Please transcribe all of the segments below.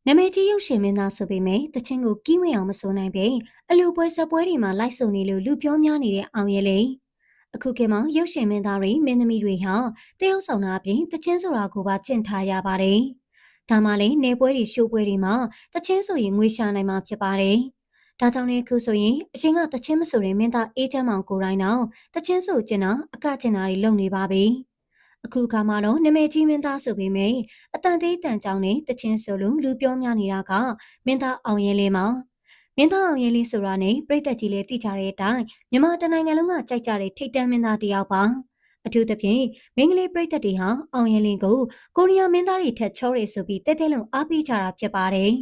နာမည်ကြီးရုပ်ရှင်မင်းသားဆိုပေမဲ့တချင်းကိုကီးမွေအောင်မဆိုနိုင်ပေအလူပွဲစပွဲတွေမှာလိုက်ဆုံနေလို့လူပြောများနေတဲ့အောင်ရဲလေအခုခေတ်မှာရုပ်ရှင်မင်းသားတွေမင်းသမီးတွေဟာတရုပ်ဆောင်တာအပြင်တချင်းဆိုတာကိုပါကျင့်ထားရပါတယ်။ဒါမှလည်းနေပွဲတွေရှိုးပွဲတွေမှာတချင်းဆိုရင်ငွေရှာနိုင်မှာဖြစ်ပါတယ်။ဒါကြောင့်လည်းအခုဆိုရင်အရှင်ကတချင်းမဆိုတဲ့မင်းသားအေးချမ်းမောင်ကိုရိုင်းတော့တချင်းဆိုကျင်တာအကကျင်တာတွေလုပ်နေပါပြီ။အခုခါမှာတော့နာမည်ကြီးမင်းသားဆိုပေမဲ့အတန်သေးတန်ကြောင်နဲ့တချင်းဆိုလို့လူပြောများနေတာကမင်းသားအောင်ရဲလေးမှာမင်းသားအောင်ရဲလေးဆိုတာနဲ့ပြည်သက်ကြီးလည်းသိကြတဲ့အတိုင်းမြန်မာတနိုင်ငံလုံးကကြိုက်ကြတဲ့ထိတ်တန့်မင်းသားတစ်ယောက်ပါအထူးသဖြင့်မင်းကလေးပြည်သက်တွေဟာအောင်ရဲလင်းကိုကိုရီးယားမင်းသားတွေထက်ချောရဲဆိုပြီးတဲတဲလုံးအားပေးကြတာဖြစ်ပါတယ်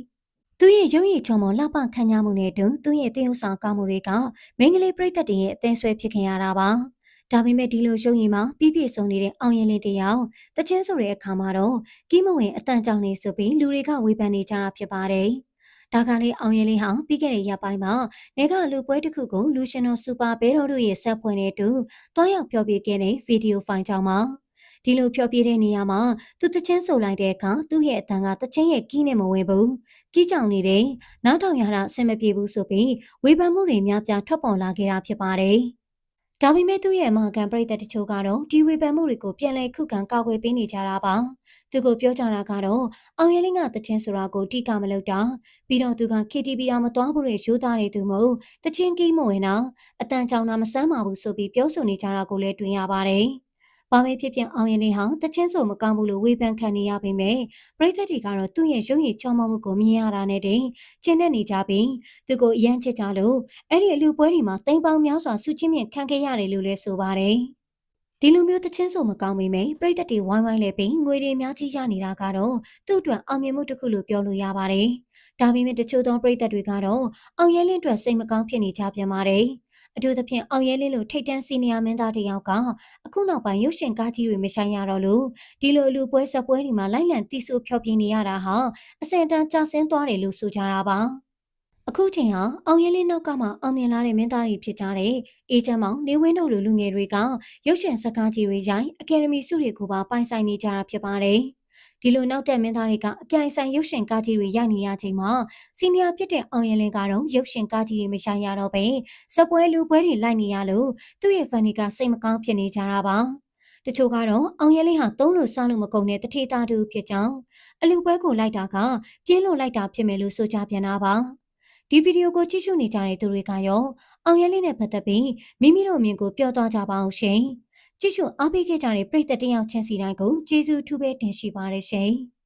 သူရဲ့ရုပ်ရည်ချော်မော်လှပခမ်းညားမှုနဲ့တူသူရဲ့တေးဥဆောင်ကောင်းမှုတွေကမင်းကလေးပြည်သက်တွေရဲ့အသင်းဆွဲဖြစ်ခင်ရတာပါဒါပေမဲ့ဒီလိုရုပ်ရည်မှာပြည့်ပြည့်စုံနေတဲ့အောင်ရင်လေးတယောက်တချင်းဆိုတဲ့အခါမှာတော့ကီးမဝင်အတန်ကြောင်နေဆိုပြီးလူတွေကဝေဖန်နေကြတာဖြစ်ပါတယ်။ဒါကလေးအောင်ရင်လေးဟာပြီးခဲ့တဲ့ရက်ပိုင်းမှာနေကလူပွဲတစ်ခုကိုလူရှင်တော်စူပါဘဲတော်တို့ရဲ့ဆက်ဖွင့်တဲ့တူတွားရောက်ဖျော်ဖြေခဲ့တဲ့ဗီဒီယိုဖိုင်ကြောင့်ပါဒီလိုဖျော်ဖြေတဲ့နေရာမှာသူတချင်းဆိုလိုက်တဲ့အခါသူ့ရဲ့အတန်ကတချင်းရဲ့ကီးနဲ့မဝင်ဘူး။ကီးကြောင်နေတယ်။နောက်ထောင်ရတာအဆင်မပြေဘူးဆိုပြီးဝေဖန်မှုတွေများပြားထွက်ပေါ်လာခဲ့တာဖြစ်ပါတယ်။ဒါပေမဲ့သူ့ရဲ့အမကန်ပရိသတ်တချို့ကတော့ဒီဝေဖန်မှုတွေကိုပြန်လည်ခုခံကာကွယ်ပေးနေကြတာပါသူကိုပြောကြတာကတော့အောင်ရဲလင်းကတချင်းဆိုတာကိုတိကမလုပ်တာပြီးတော့သူက KTV တာမသွားဘူးတဲ့ရိုးသားတဲ့သူမဟုတ်တချင်းကီးမဝင်တာအတန်ကြောင်တာမစမ်းပါဘူးဆိုပြီးပြောဆိုနေကြတာကိုလည်းတွေ့ရပါတယ်ဘာပဲဖြစ်ဖြစ်အောင်ရင်လေးဟာတချင်းဆိုမကောင်းဘူးလို့ဝေဖန်ခံနေရပေမဲ့ပရိသတ်တွေကတော့သူ့ရဲ့ရုပ်ရည်ချောမောမှုကိုမြင်ရတာနဲ့တင်ကျင့်နေကြပြီးသူကိုအယမ်းချစ်ကြလို့အဲ့ဒီအလူပွဲတွေမှာတိမ်ပေါင်းများစွာစုချင်းမြင့်ခံခဲ့ရတယ်လို့လည်းဆိုပါတယ်ဒီလိုမျိုးတချင်းဆိုမကောင်းပေမဲ့ပရိသတ်တွေဝိုင်းဝိုင်းလဲပြီးငွေတွေများကြီးရနေတာကတော့သူ့အတွက်အောင်မြင်မှုတစ်ခုလို့ပြောလို့ရပါတယ်ဒါပေမဲ့တချို့သောပရိသတ်တွေကတော့အောင်ရဲလင်းအတွက်စိတ်မကောင်းဖြစ်နေကြပြန်ပါတယ်အထူးသဖြင့်အောင်ရဲလင်းလိုထိတ်တန်းစီနီယာမင်းသားတယောက်ကအခုနောက်ပိုင်းရုပ်ရှင်ကားကြီးတွေမဆိုင်ရတော့လို့ဒီလိုလူပွဲဆက်ပွဲတွေမှာလိုက်လံတီးဆိုးဖျော်ဖြေနေရတာဟာအစင်တန်းကျဆင်းသွားတယ်လို့ဆိုကြတာပါအခုချိန်ဟာအောင်ရဲလင်းနောက်ကမှအောင်မြင်လာတဲ့မင်းသားတွေဖြစ်ကြတဲ့အေဂျင့်မောင်နေဝင်းတို့လူငယ်တွေကရုပ်ရှင်စကားကြီးတွေရိုက်အကယ်ဒမီဆုတွေကိုပါပိုင်ဆိုင်နေကြတာဖြစ်ပါတယ်ဒီလိုနောက်တက်မင်းသားတွေကအပြိုင်ဆိုင်ရုပ်ရှင်ကားကြီးတွေရိုက်နေရချိန်မှာစီနီယာဖြစ်တဲ့အောင်ရဲလင်းကတော့ရုပ်ရှင်ကားကြီးတွေမရိုက်ရတော့ပဲစပွဲလူပွဲတွေလိုက်နေရလို့သူ့ရဲ့ဖန်တွေကစိတ်မကောင်းဖြစ်နေကြတာပါတချို့ကတော့အောင်ရဲလင်းဟာသုံးလို့စားလို့မကုန်တဲ့တထေသားတူဖြစ်ကြောင်းအလူပွဲကိုလိုက်တာကပြင်းလို့လိုက်တာဖြစ်မယ်လို့ဆိုကြပြန်တာပါဒီဗီဒီယိုကိုကြည့်ရှုနေကြတဲ့သူတွေကရောအောင်ရဲလေးနဲ့ပတ်သက်ပြီးမိမိတို့အမြင်ကိုပြောသွားကြပါအောင်ရှင်။ကြည့်ရှုအားပေးခဲ့ကြတဲ့ပရိသတ်တယောက်ချင်းစီတိုင်းကိုကျေးဇူးထူးပဲတင်ရှိပါတယ်ရှင်။